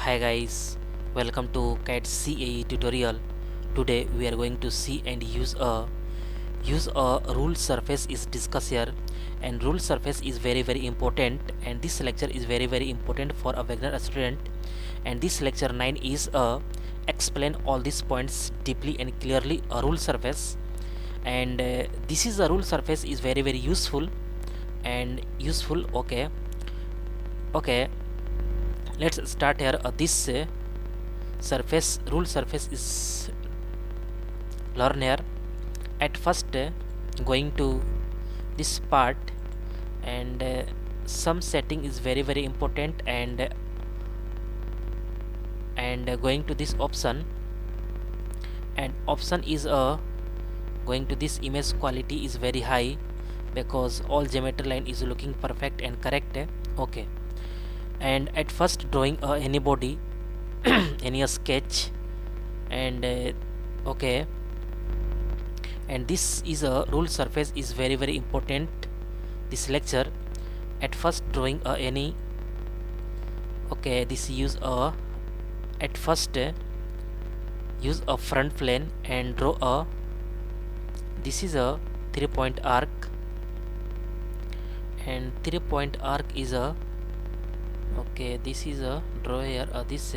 Hi guys, welcome to CAD CAE tutorial. Today we are going to see and use a rule surface is discussed here, and rule surface is very important, and this lecture is very important for a beginner student. And this lecture 9 is explain all these points deeply and clearly a rule surface. And this is a rule surface is very useful and useful. Okay, let's start here. This surface rule surface is learn here. At first going to this part, and some setting is very important, and going to this option, and option is going to this image quality is very high because all geometry line is looking perfect and correct. Okay, and at first drawing any body any sketch, and okay, and this is a rule surface is very important this lecture. At first drawing any, okay, this use at first use a front plane and draw a, this is a 3-point arc, and 3-point arc is a, okay, this is a draw here this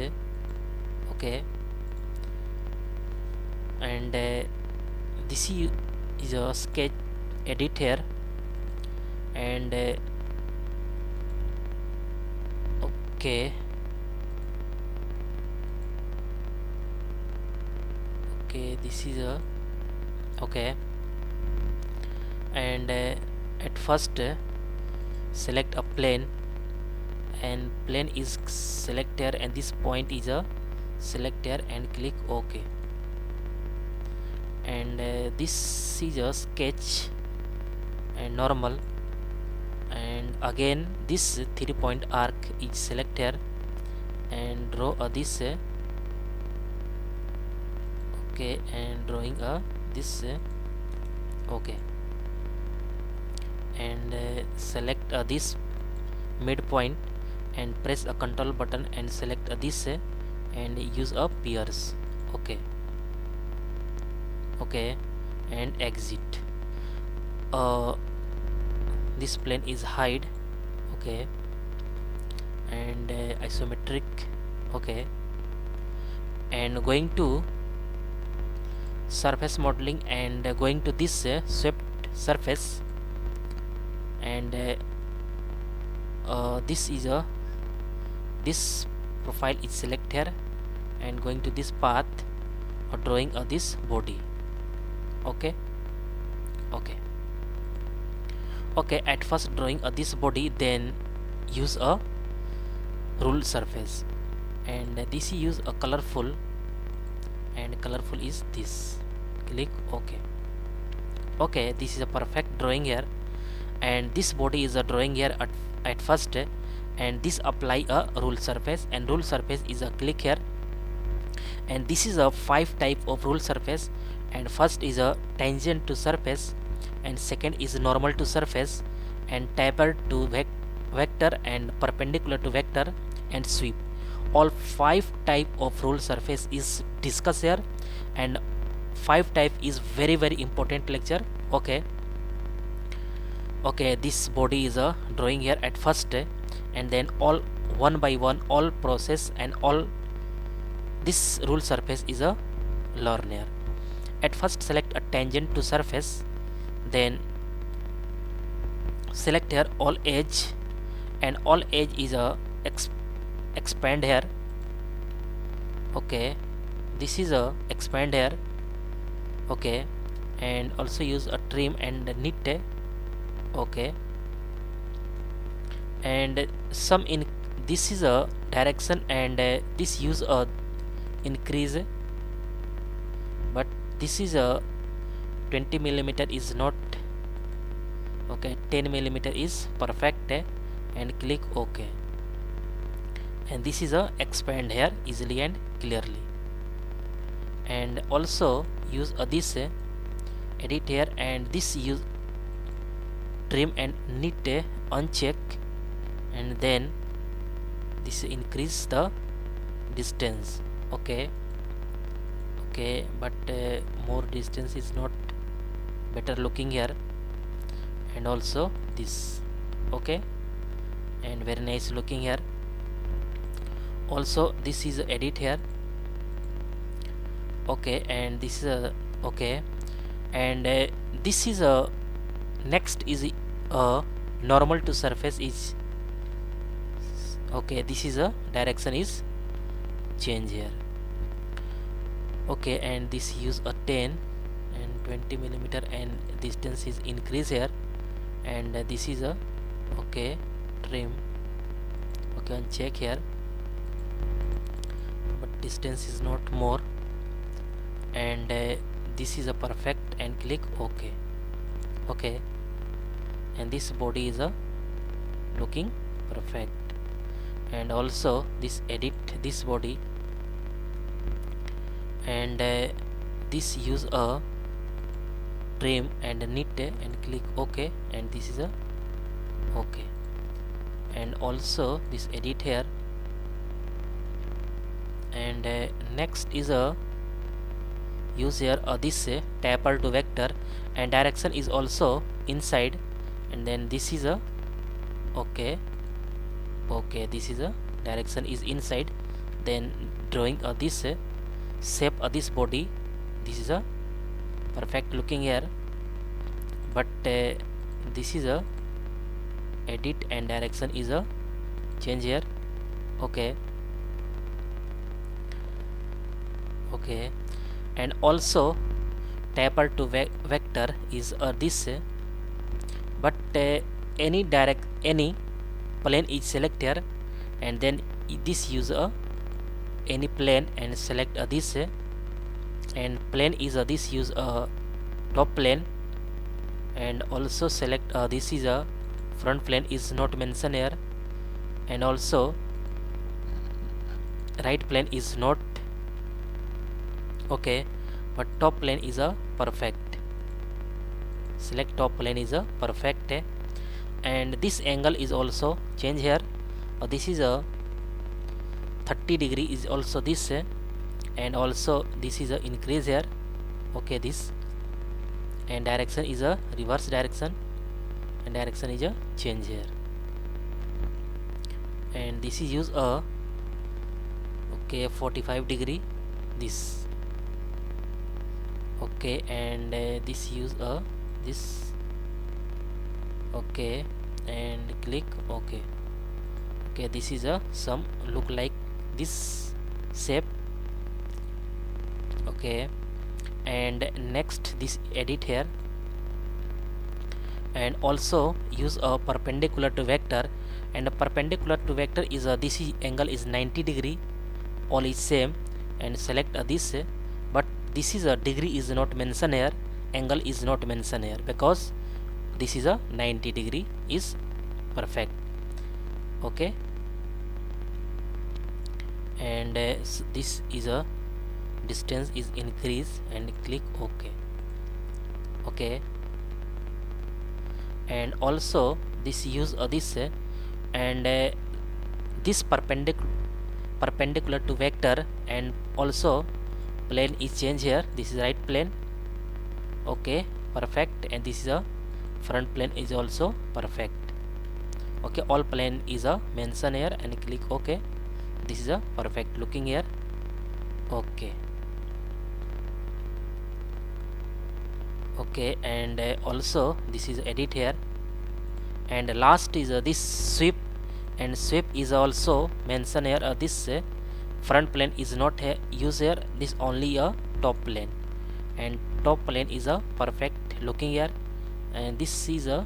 okay, and this is a sketch edit here, and okay, this is a, okay, and at first select a plane, and plane is selected, and this point is a selected, and click OK. And this is a sketch and normal, and again this 3-point arc is selected, and draw this okay, and drawing this okay, and select this midpoint, and press a control button and select this and use a pierce. Okay, and exit. This plane is hide. Okay, and isometric. Okay, and going to surface modeling, and going to this swept surface, and this is a, this profile is selected, and going to this path or drawing this body. Okay, at first drawing this body, then use a rule surface, and this use a colorful, and colorful is this, click okay, this is a perfect drawing here, and this body is a drawing here at first, and this apply a rule surface, and rule surface is a click here, and this is a 5 type of rule surface, and first is a tangent to surface, and second is normal to surface, and taper to vector, and perpendicular to vector, and sweep. All 5 type of rule surface is discussed here, and 5 type is very important lecture. Okay, this body is a drawing here at first, and then all one by one all process, and all this rule surface is a learner. At first select a tangent to surface, then select here all edge, and all edge is a expand here. Okay, this is a expand here. Okay, and also use a trim and knit. Okay, and some in this is a direction, and this use a increase, but this is a 20 millimeter is not okay, 10 millimeter is perfect, and click OK, and this is a expand here easily and clearly. And also use this edit here, and this use trim and knit uncheck, and then this increase the distance. Okay, but more distance is not better looking here, and also this. Okay, and very nice looking here. Also this is edit here. Okay, and this is a okay, and this is a next is a normal to surface is okay. This is a direction is change here. Okay, and this use a 10 and 20 millimeter, and distance is increase here, and this is a okay trim. Okay, and check here, but distance is not more, and this is a perfect, and click OK. Okay, and this body is a looking perfect, and also this edit this body, and this use a trim and knit, and click OK, and this is a OK, and also this edit here, and next is a use here this taper to vector, and direction is also inside, and then this is a okay. This is a direction is inside, then drawing this shape this body. This is a perfect looking here, but this is a edit, and direction is a change here. Okay, and also taper to vector is this, but any plane is select here, and then this use any plane and select this, and plane is this use top plane, and also select this is a front plane is not mentioned here, and also right plane is not okay, but top plane is a perfect. Select top plane is a perfect, and this angle is also change here. This is a 30 degree is also this, and also this is a increase here. Okay, this, and direction is a reverse direction, and direction is a change here, and this is use a okay 45 degree this. Okay, and this use this. Okay, and click OK. Okay, this is a some look like this shape. Okay, and next this edit here, and also use a perpendicular to vector, and a perpendicular to vector is this angle is 90 degree, all is same, and select this, but this is a degree is not mentioned here, angle is not mentioned here, because this is a 90 degree is perfect. Okay, and this is a distance is increase, and click OK. Okay, and also this use this, and this perpendicular to vector, and also plane is change here. This is right plane. Okay, perfect, and this is a front plane is also perfect. Okay, all plane is a mention here, and click OK. This is a perfect looking here. Okay, and also this is edit here, and last is this sweep, and sweep is also mentioned here. This front plane is not use here, this only a top plane, and top plane is a perfect looking here, and this is a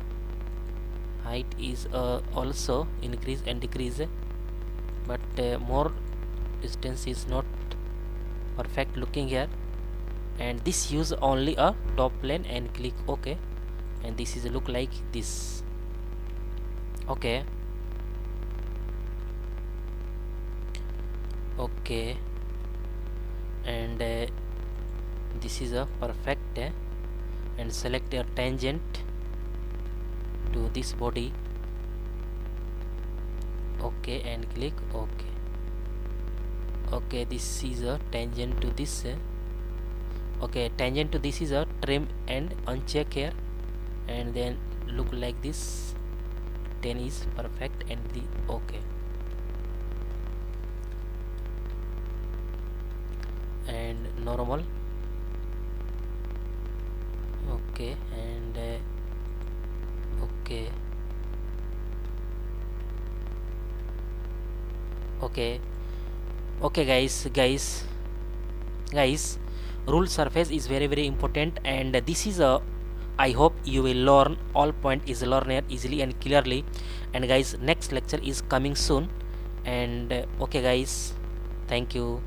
height is also increase and decrease, but more distance is not perfect looking here, and this use only a top plane, and click OK, and this is look like this. Okay, and this is a perfect, and select a tangent to this body. Okay, and click OK. Okay, this is a tangent to this. Okay, tangent to this is a trim and uncheck here, and then look like this. 10 is perfect, and the okay, and normal. Okay, and okay, okay, okay, guys, rule surface is very important, and this is a, I hope you will learn all point is learn here easily and clearly. And guys, next lecture is coming soon. And okay guys, thank you.